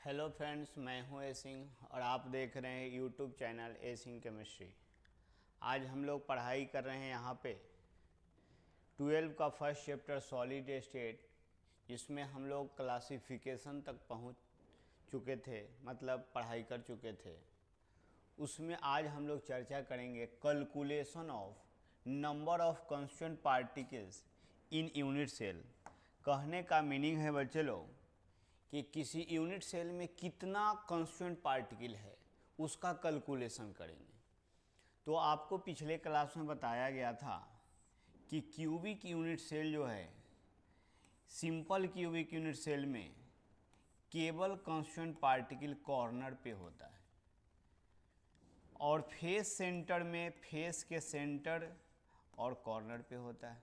Hello friends, मैं हूं ए सिंह और आप देख रहे हैं यूट्यूब चैनल ए सिंह केमिस्ट्री। आज हम लोग पढ़ाई कर रहे हैं यहाँ पे 12 का फर्स्ट चैप्टर सॉलिड स्टेट, जिसमें हम लोग क्लासिफिकेशन तक पहुँच चुके थे, मतलब पढ़ाई कर चुके थे। उसमें आज हम लोग चर्चा करेंगे calculation of number of constant particles in unit cell. कहने का मीनिंग है बच्चे लोग कि किसी यूनिट सेल में कितना कांस्टेंट पार्टिकल है उसका कैलकुलेशन करेंगे। तो आपको पिछले क्लास में बताया गया था कि क्यूबिक यूनिट सेल जो है, सिंपल क्यूबिक यूनिट सेल में केवल कांस्टेंट पार्टिकल कॉर्नर पे होता है और फेस सेंटर में फेस के सेंटर और कॉर्नर पे होता है,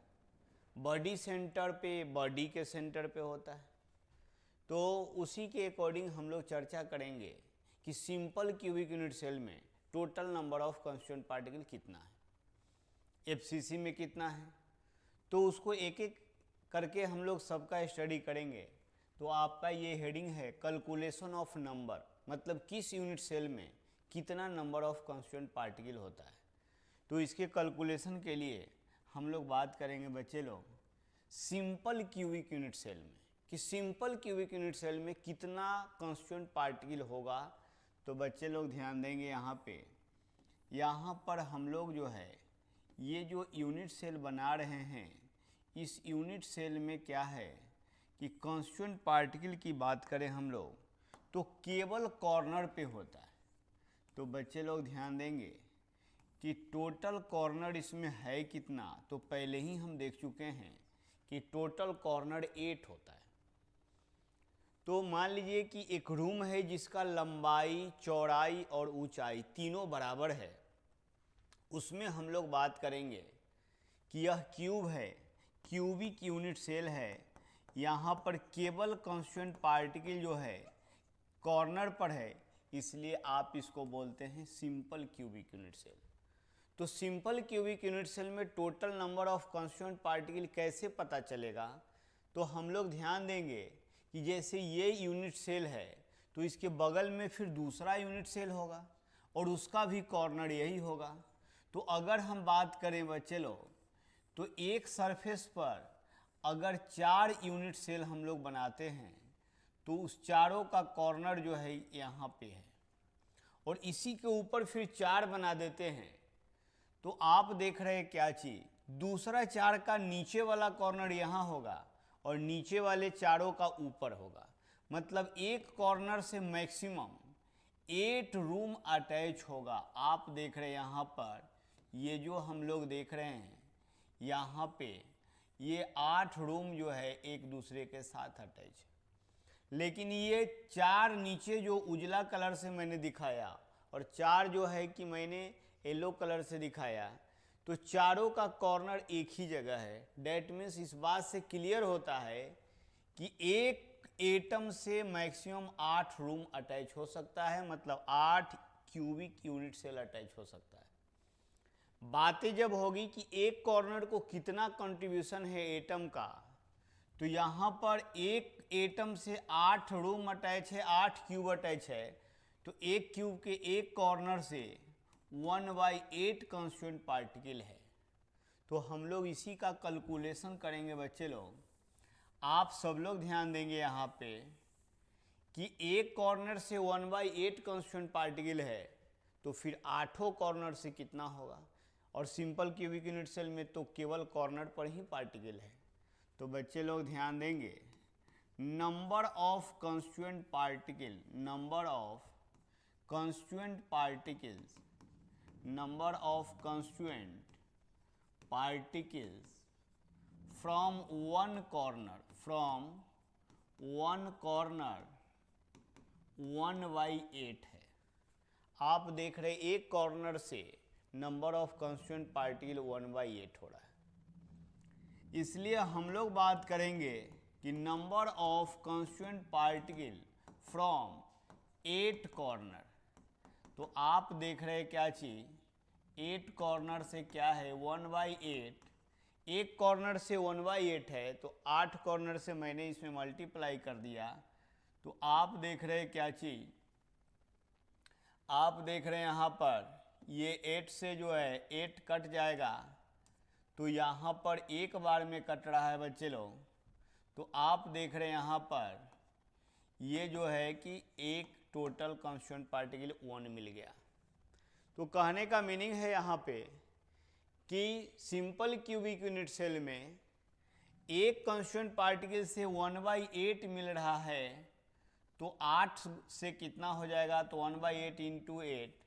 बॉडी सेंटर पे बॉडी के सेंटर पे होता है। तो उसी के अकॉर्डिंग हम लोग चर्चा करेंगे कि सिंपल क्यूबिक यूनिट सेल में total number of constant particle कितना है, एफसीसी में कितना है। तो उसको एक एक करके हम लोग सबका स्टडी करेंगे। तो आपका ये हेडिंग है कैलकुलेशन ऑफ नंबर, मतलब किस यूनिट सेल में कितना नंबर ऑफ कांस्टेंट पार्टिकल होता है। तो इसके कैलकुलेशन के लिए हम लोग बात करेंगे बच्चे लोग सिंपल क्यूबिक यूनिट सेल में कि सिंपल क्यूबिक यूनिट सेल में कितना कांस्टेंट पार्टिकल होगा। तो बच्चे लोग ध्यान देंगे यहाँ पर हम लोग जो है ये जो यूनिट सेल बना रहे हैं, इस यूनिट सेल में क्या है कि कांस्टेंट पार्टिकल की बात करें हम लोग तो केवल कॉर्नर पे होता है। तो बच्चे लोग ध्यान देंगे कि टोटल कॉर्नर इसमें है कितना। तो पहले ही हम देख चुके हैं कि टोटल कॉर्नर 8 होता है। तो मान लीजिए कि एक रूम है जिसका लंबाई, चौड़ाई और ऊंचाई तीनों बराबर है। उसमें हम लोग बात करेंगे कि यह क्यूब है, क्यूबिक यूनिट सेल है। यहाँ पर केवल कांस्टेंट पार्टिकल जो है कॉर्नर पर है, इसलिए आप इसको बोलते हैं सिंपल क्यूबिक यूनिट सेल। तो सिंपल क्यूबिक यूनिट सेल में total number of constant particle कैसे पता चलेगा। तो हम लोग ध्यान देंगे कि जैसे ये यूनिट सेल है तो इसके बगल में फिर दूसरा यूनिट सेल होगा और उसका भी कॉर्नर यही होगा। तो अगर हम बात करें बच्चे लोग तो एक सरफेस पर अगर 4 यूनिट सेल हम लोग बनाते हैं तो उस चारों का कॉर्नर जो है यहाँ पे है और इसी के ऊपर फिर 4 बना देते हैं। तो आप देख रहे हैं क्या चीज, दूसरा 4 का नीचे वाला कॉर्नर यहाँ होगा और नीचे वाले चारों का ऊपर होगा। मतलब एक कॉर्नर से मैक्सिमम 8 रूम अटैच होगा। आप देख रहे हैं यहाँ पर ये जो हम लोग देख रहे हैं यहाँ पे ये 8 रूम जो है एक दूसरे के साथ अटैच है। लेकिन ये 4 नीचे जो उजला कलर से मैंने दिखाया और 4 जो है कि मैंने येलो कलर से दिखाया, तो चारों का कॉर्नर एक ही जगह है। डैट मीन्स इस बात से क्लियर होता है कि एक एटम से मैक्सिमम 8 रूम अटैच हो सकता है, मतलब 8 क्यूबिक यूनिट सेल अटैच हो सकता है। बातें जब होगी कि एक कॉर्नर को कितना कंट्रीब्यूशन है एटम का, तो यहाँ पर एक एटम से 8 रूम अटैच है, 8 क्यूब अटैच है। तो एक क्यूब के एक कॉर्नर से 1/8 कांस्टेंट पार्टिकल है। तो हम लोग इसी का कैलकुलेशन करेंगे बच्चे लोग। आप सब लोग ध्यान देंगे यहाँ पे कि एक कॉर्नर से 1/8 कांस्टेंट पार्टिकल है तो फिर 8 कॉर्नर से कितना होगा। और सिंपल क्यूबिक यूनिट सेल में तो केवल कॉर्नर पर ही पार्टिकल है। तो बच्चे लोग ध्यान देंगे number of constant particle, number of constant particles, number of constituent particles from one corner 1/8 है। आप देख रहे एक कॉर्नर से नंबर ऑफ कांस्टेंट पार्टिकल 1/8 हो रहा है। इसलिए हम लोग बात करेंगे कि number of constant particle from 8 corner. तो आप देख रहे हैं क्या चीज, 8 कॉर्नर से क्या है 1/8, एक कॉर्नर से 1/8 है तो 8 कॉर्नर से मैंने इसमें मल्टीप्लाई कर दिया तो आप देख रहे हैं क्या चीज, आप देख रहे हैं यहाँ पर ये 8 से जो है 8 कट जाएगा, तो यहाँ पर एक बार में कट रहा है बच्चे लोग। तो आप देख रहे हैं यहाँ पर ये जो है कि एक टोटल कांस्टेंट पार्टिकल 1 मिल गया। तो कहने का मीनिंग है यहाँ पे कि सिंपल क्यूबिक यूनिट सेल में एक कांस्टेंट पार्टिकल से 1/8 मिल रहा है, तो 8 से कितना हो जाएगा, तो 1/8 इंटू 8,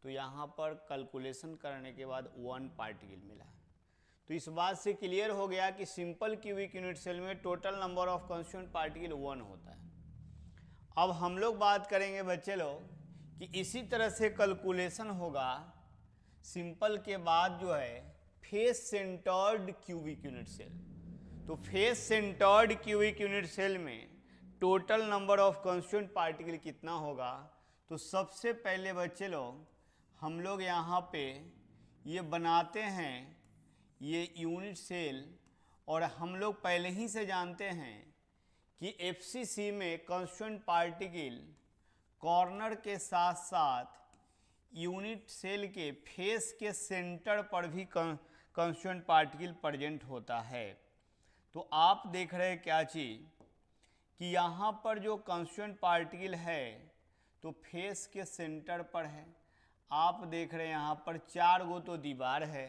तो यहाँ पर कैलकुलेशन करने के बाद 1 पार्टिकल मिला। तो इस बात से क्लियर हो गया कि सिंपल क्यूबिक यूनिट सेल में total number of constant particle 1 होता है। अब हम लोग बात करेंगे बच्चे लोग कि इसी तरह से कैलकुलेशन होगा सिंपल के बाद जो है face centred cubic unit cell. तो face centred cubic unit cell में total number of constant particle कितना होगा। तो सबसे पहले बच्चे लोग हम लोग यहाँ पे ये बनाते हैं ये यूनिट सेल, और हम लोग पहले ही से जानते हैं कि एफसीसी में कांस्टेंट पार्टिकल कॉर्नर के साथ साथ यूनिट सेल के फेस के सेंटर पर भी कांस्टेंट पार्टिकल प्रेजेंट होता है। तो आप देख रहे हैं क्या चीज कि यहाँ पर जो कांस्टेंट पार्टिकल है तो फेस के सेंटर पर है। आप देख रहे हैं यहाँ पर 4 गो तो दीवार है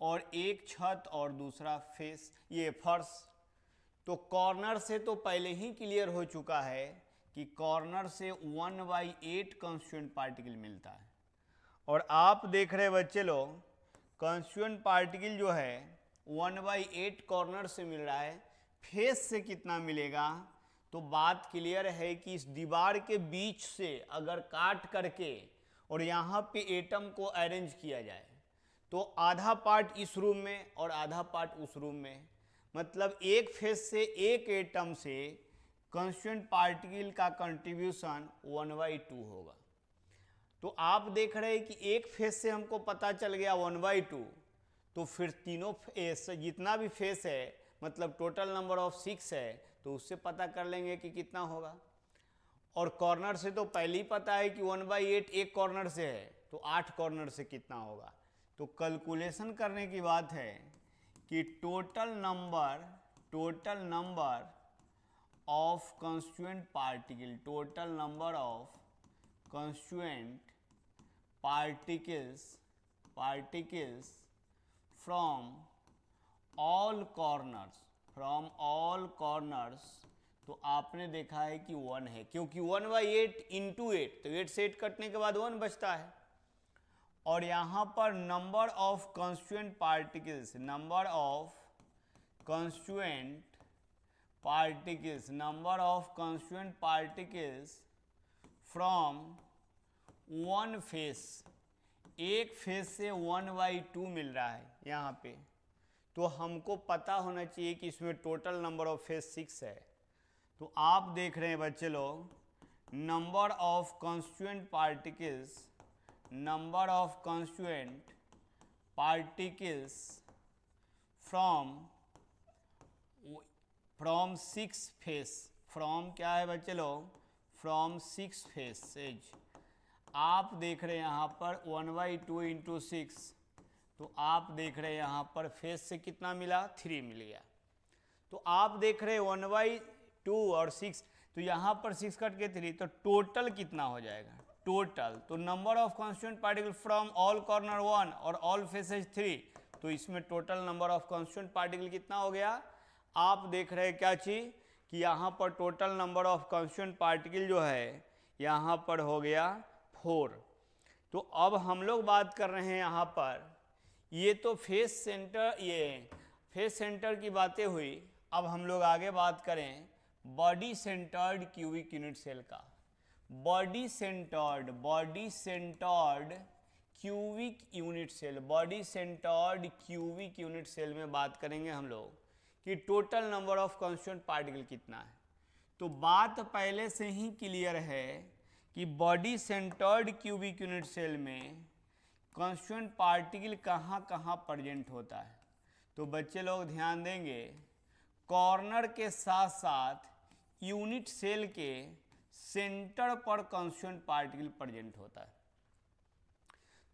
और एक छत और दूसरा फेस ये फर्श। तो कॉर्नर से तो पहले ही क्लियर हो चुका है कि कॉर्नर से 1/8 कांस्टेंट पार्टिकल मिलता है। और आप देख रहे बच्चे लोग कांस्टेंट पार्टिकल जो है 1/8 कॉर्नर से मिल रहा है, फेस से कितना मिलेगा। तो बात क्लियर है कि इस दीवार के बीच से अगर काट करके और यहाँ पे एटम को अरेंज किया जाए तो आधा पार्ट इस रूम में और आधा पार्ट उस रूम में, मतलब एक फेस से एक एटम से कांस्टेंट पार्टिकल का कंट्रीब्यूशन 1/2 होगा। तो आप देख रहे हैं कि एक फेस से हमको पता चल गया 1/2, तो फिर तीनों फेस जितना भी फेस है मतलब टोटल नंबर ऑफ 6 है, तो उससे पता कर लेंगे कि कितना होगा। और कॉर्नर से तो पहले ही पता है कि 1/8 एक कॉर्नर से है, तो 8 कॉर्नर से कितना होगा। तो कैलकुलेशन करने की बात है कि total number of constant particle, total number of constant particles from all corners, तो आपने देखा है कि 1 है, क्योंकि 1/8 इंटू 8, तो 8 से 8 कटने के बाद 1 बचता है। और यहाँ पर number of constant particles from 1 face, एक फेस से 1/2 मिल रहा है यहाँ पे। तो हमको पता होना चाहिए कि इसमें टोटल नंबर ऑफ फेस 6 है। तो आप देख रहे हैं बच्चे लोग number of constant particles from 6 face, from क्या है बच्चे लोग, फ्रॉम 6 फेसेज। आप देख रहे हैं यहाँ पर 1/2 इंटू 6, तो आप देख रहे हैं यहाँ पर फेस से कितना मिला, 3 मिल गया। तो आप देख रहे हैं 1/2 और 6, तो यहाँ पर 6 कट के 3, तो टोटल कितना हो जाएगा, टोटल। तो number of constant particle from all corner 1 और ऑल फेसेज 3, तो इसमें total number of constant particle कितना हो गया। आप देख रहे हैं क्या चीज कि यहाँ पर total number of constant particle जो है यहाँ पर हो गया 4। तो अब हम लोग बात कर रहे हैं यहाँ पर, ये तो फेस सेंटर की बातें हुई। अब हम लोग आगे बात करें body centred cubic unit cell का। Body centred cubic unit cell में बात करेंगे हम लोग कि total number of constant particle कितना है। तो बात पहले से ही क्लियर है कि body centred cubic unit cell में कांस्टेंट पार्टिकल कहाँ कहाँ प्रेजेंट होता है। तो बच्चे लोग ध्यान देंगे, कॉर्नर के साथ साथ यूनिट सेल के सेंटर पर कॉन्स्टिट्यूएंट पार्टिकल प्रेजेंट होता है।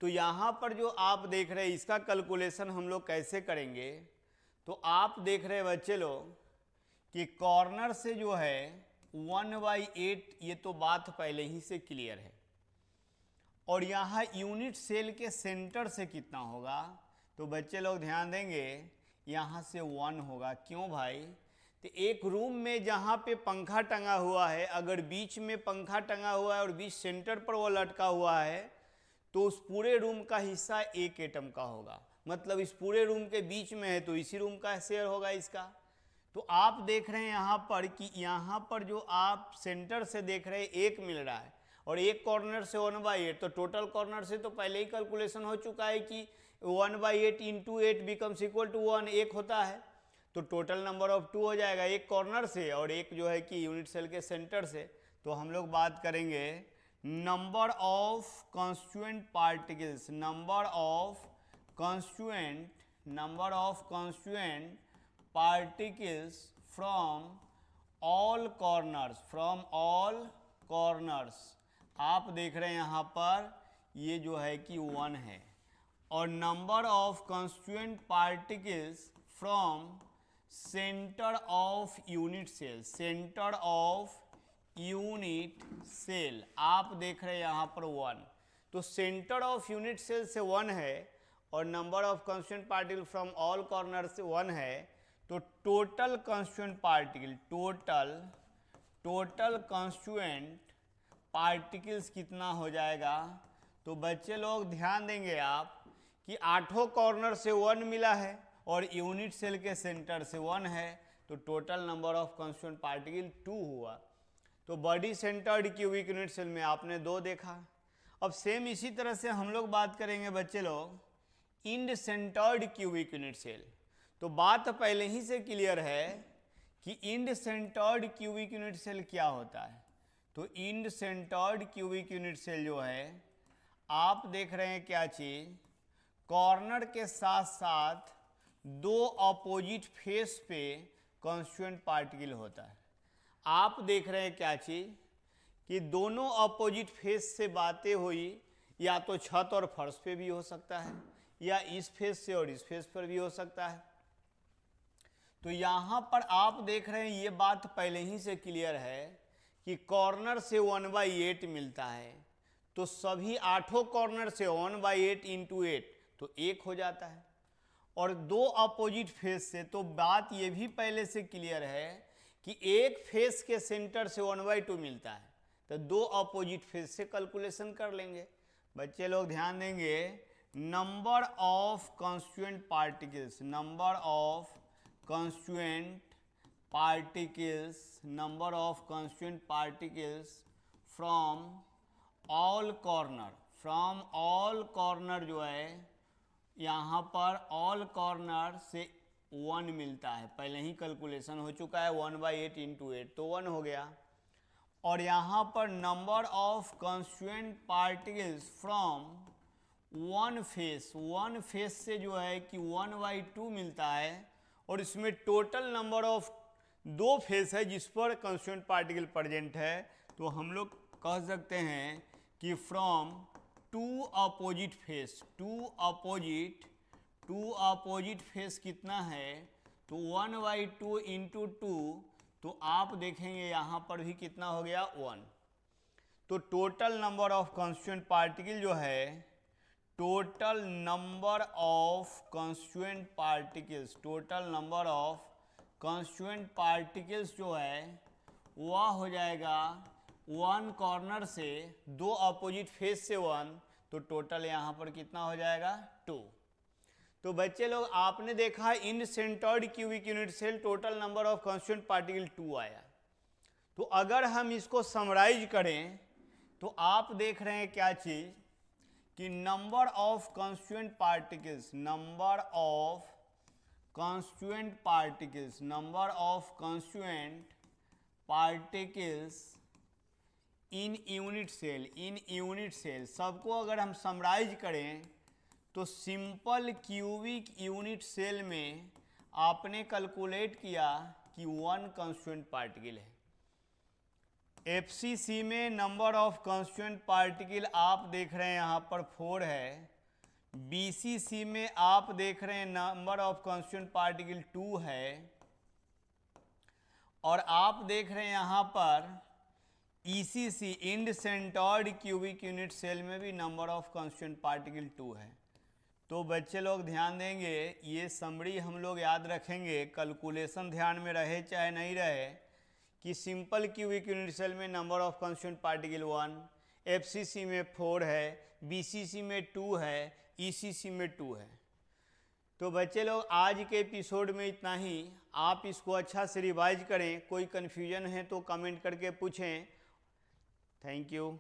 तो यहाँ पर जो आप देख रहे हैं इसका कैलकुलेशन हम लोग कैसे करेंगे, तो आप देख रहे हैं बच्चे लोग कि कॉर्नर से जो है 1/8, ये तो बात पहले ही से क्लियर है। और यहाँ यूनिट सेल के सेंटर से कितना होगा, तो बच्चे लोग ध्यान देंगे यहाँ से 1 होगा। क्यों भाई, तो एक रूम में जहाँ पे पंखा टंगा हुआ है, अगर बीच में पंखा टंगा हुआ है और बीच सेंटर पर वो लटका हुआ है, तो उस पूरे रूम का हिस्सा एक एटम का होगा। मतलब इस पूरे रूम के बीच में है तो इसी रूम का शेयर होगा इसका। तो आप देख रहे हैं यहाँ पर कि यहाँ पर जो आप सेंटर से देख रहे हैं 1 मिल रहा है और एक कॉर्नर से 1/8, तो टोटल कॉर्नर से तो पहले ही कैलकुलेशन हो चुका है कि 1/8 इंटू 8 बिकम्स इक्वल टू 1, 1 होता है। तो टोटल नंबर ऑफ 2 हो जाएगा, एक कॉर्नर से और एक जो है कि यूनिट सेल के सेंटर से। तो हम लोग बात करेंगे number of constituent particles, number of constituent particles from all corners, आप देख रहे हैं यहाँ पर ये जो है कि 1 है। और number of constituent particles from centre of unit cell, centre of unit cell आप देख रहे हैं यहाँ पर 1। तो सेंटर ऑफ यूनिट सेल से 1 है और number of constituent particle from all corner से 1 है। तो total constituent particle, total constituent particles कितना हो जाएगा, तो बच्चे लोग ध्यान देंगे आप कि 8 कॉर्नर से 1 मिला है और यूनिट सेल के सेंटर से 1 है, तो total number of constituent particle 2 हुआ। तो body centred cubic unit cell में आपने 2 देखा। अब सेम इसी तरह से हम लोग बात करेंगे बच्चे लोग end centred cubic unit cell. तो बात पहले ही से क्लियर है कि end centred cubic unit cell क्या होता है। तो end centred cubic unit cell जो है आप देख रहे हैं क्या चीज, कॉर्नर के साथ साथ 2 अपोजिट फेस पे कॉन्स्टिट्यूएंट पार्टिकल होता है। आप देख रहे हैं क्या चीज कि दोनों अपोजिट फेस से बातें हुई, या तो छत और फर्श पे भी हो सकता है या इस फेस से और इस फेस पर भी हो सकता है। तो यहाँ पर आप देख रहे हैं ये बात पहले ही से क्लियर है कि कॉर्नर से 1/8 मिलता है, तो सभी 8 कॉर्नर से 1/8 इंटू 8 तो 1 हो जाता है। और 2 अपोजिट फेस से तो बात ये भी पहले से क्लियर है कि एक फेस के सेंटर से 1/2 मिलता है, तो 2 अपोजिट फेस से कैलकुलेशन कर लेंगे। बच्चे लोग ध्यान देंगे number of constituent particles, number of constituent particles from all corner जो है यहाँ पर all corner से 1 मिलता है, पहले ही कैलकुलेशन हो चुका है 1/8 इंटू 8 तो 1 हो गया। और यहाँ पर number of constituent particles from one face से जो है कि 1/2 मिलता है। और इसमें टोटल नंबर ऑफ 2 फेस है जिस पर कॉन्स्टिट्यूएंट पार्टिकल प्रेजेंट है, तो हम लोग कह सकते हैं कि from 2 opposite face, 2 opposite face कितना है, तो 1/2 इंटू 2, तो आप देखेंगे यहाँ पर भी कितना हो गया 1। तो total number of constituent particle जो है, total number of constituent particles जो है वह हो जाएगा 1 कॉर्नर से 2 अपोजिट फेस से 1, तो टोटल यहाँ पर कितना हो जाएगा 2। तो बच्चे लोग आपने देखा end centred cubic unit cell total number of constituent particle 2 आया। तो अगर हम इसको समराइज करें तो आप देख रहे हैं क्या चीज कि number of constituent particles in unit cell सबको अगर हम समराइज करें तो सिंपल क्यूबिक यूनिट सेल में आपने कैलकुलेट किया कि 1 कॉन्स्टिट्यूएंट पार्टिकल है। FCC में नंबर ऑफ कॉन्स्टिट्यूएंट पार्टिकल आप देख रहे हैं यहाँ पर 4 है। BCC में आप देख रहे हैं नंबर ऑफ कॉन्स्टिट्यूएंट पार्टिकल 2 है। और आप देख रहे हैं यहाँ पर ECC end centred cubic unit cell में भी नंबर ऑफ कॉन्स्टिट्यूएंट पार्टिकल 2 है। तो बच्चे लोग ध्यान देंगे, ये समरी हम लोग याद रखेंगे, कैलकुलेशन ध्यान में रहे चाहे नहीं रहे, कि सिंपल क्यूबिक यूनिट सेल में number of constituent particle 1, FCC में 4 है, BCC में 2 है, ECC में 2 है। तो बच्चे लोग आज के एपिसोड में इतना ही। आप इसको अच्छा से रिवाइज करें, कोई कन्फ्यूजन है तो कमेंट करके पूछें। Thank you.